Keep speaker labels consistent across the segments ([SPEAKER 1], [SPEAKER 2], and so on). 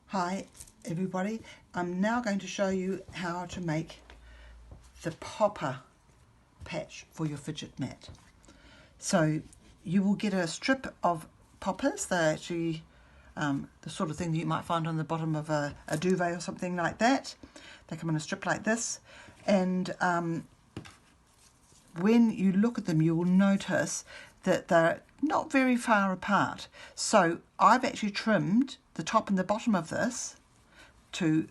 [SPEAKER 1] Hi everybody, I'm now going to show you how to make the popper patch for your fidget mat. So you will get a strip of poppers. They're actually the sort of thing that you might find on the bottom of a duvet or something like that. They come in a strip like this, and when you look at them you will notice that they're not very far apart. So I've actually trimmed the top and the bottom of this to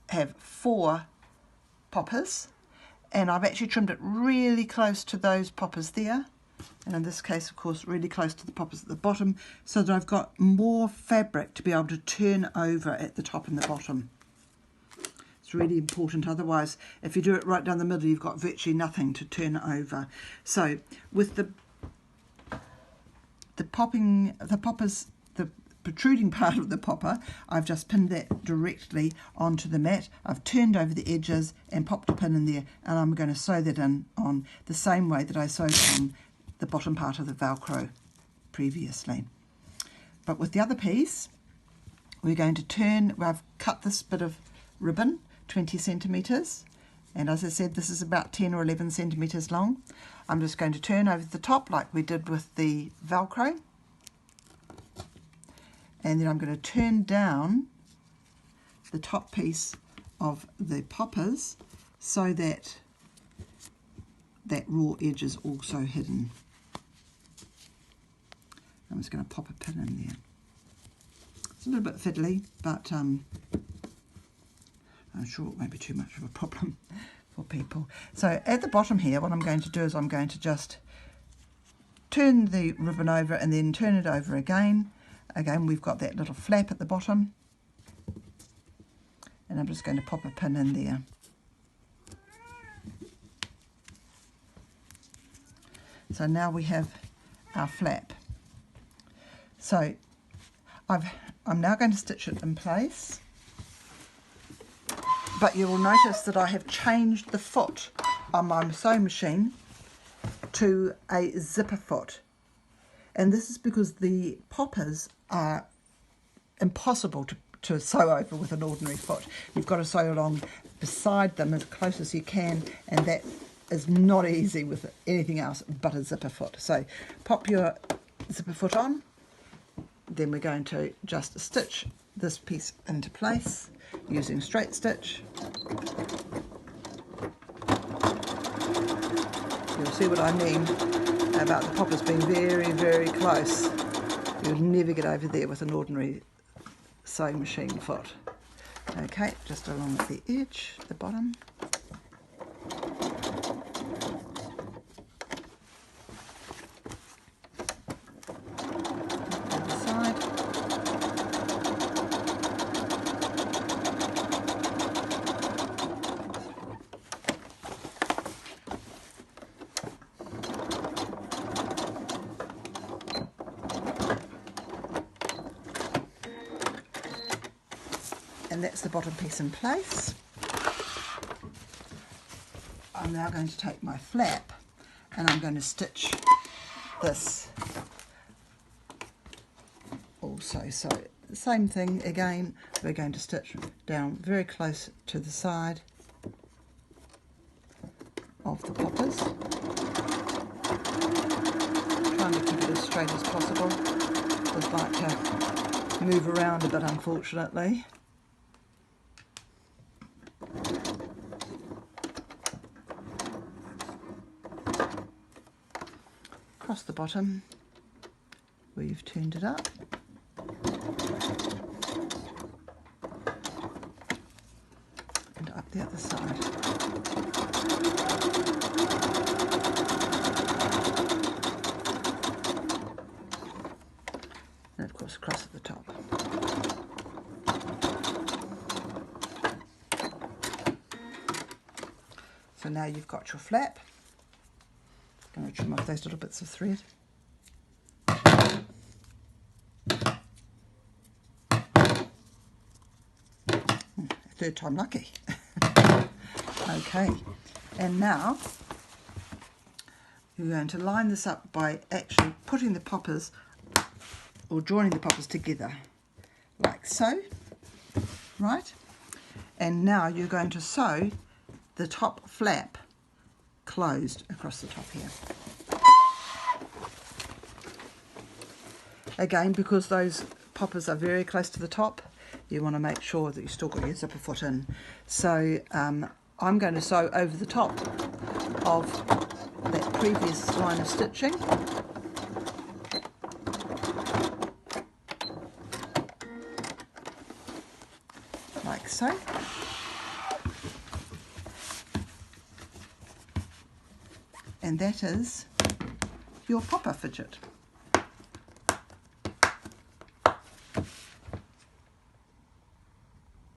[SPEAKER 1] have 4 poppers, and I've actually trimmed it really close to those poppers there, and in this case of course really close to the poppers at the bottom, so that I've got more fabric to be able to turn over at the top and the bottom. It's really important, otherwise if you do it right down the middle you've got virtually nothing to turn over. So with the poppers, the protruding part of the popper, I've just pinned that directly onto the mat. I've turned over the edges and popped a pin in there, and I'm going to sew that in on the same way that I sewed on the bottom part of the Velcro previously. But with the other piece, we're going to turn, I've cut this bit of ribbon 20 centimetres, and as I said this is about 10 or 11 centimetres long. I'm just going to turn over the top like we did with the Velcro, and then I'm going to turn down the top piece of the poppers so that that raw edge is also hidden. I'm just going to pop a pin in there. It's a little bit fiddly, but I'm sure it won't be too much of a problem for people. So at the bottom here, what I'm going to do is I'm going to just turn the ribbon over and then turn it over again. Again, we've got that little flap at the bottom, and I'm just going to pop a pin in there. So now we have our flap. So I'm now going to stitch it in place, but you will notice that I have changed the foot on my sewing machine to a zipper foot, and this is because the poppers are impossible to sew over with an ordinary foot. You've got to sew along beside them as close as you can, and that is not easy with anything else but a zipper foot. So pop your zipper foot on, then we're going to just stitch this piece into place using straight stitch. You'll see what I mean about the poppers being very, very close. You'll never get over there with an ordinary sewing machine foot. Okay, just along at the edge, the bottom. Other side. And that's the bottom piece in place. I'm now going to take my flap and I'm going to stitch this also. So the same thing again, we're going to stitch down very close to the side of the poppers, trying to keep it as straight as possible. Just like to move around a bit, unfortunately. Across the bottom where you've turned it up, and up the other side. And of course across at the top. So now you've got your flap. I'm going to trim off those little bits of thread. Third time lucky. Okay, and now you're going to line this up by actually putting the poppers, or joining the poppers together like so. right? And now you're going to sew the top flap closed across the top here. Again, because those poppers are very close to the top, you want to make sure that you've still got your zipper foot in. So I'm going to sew over the top of that previous line of stitching. Like so. And that is your popper fidget.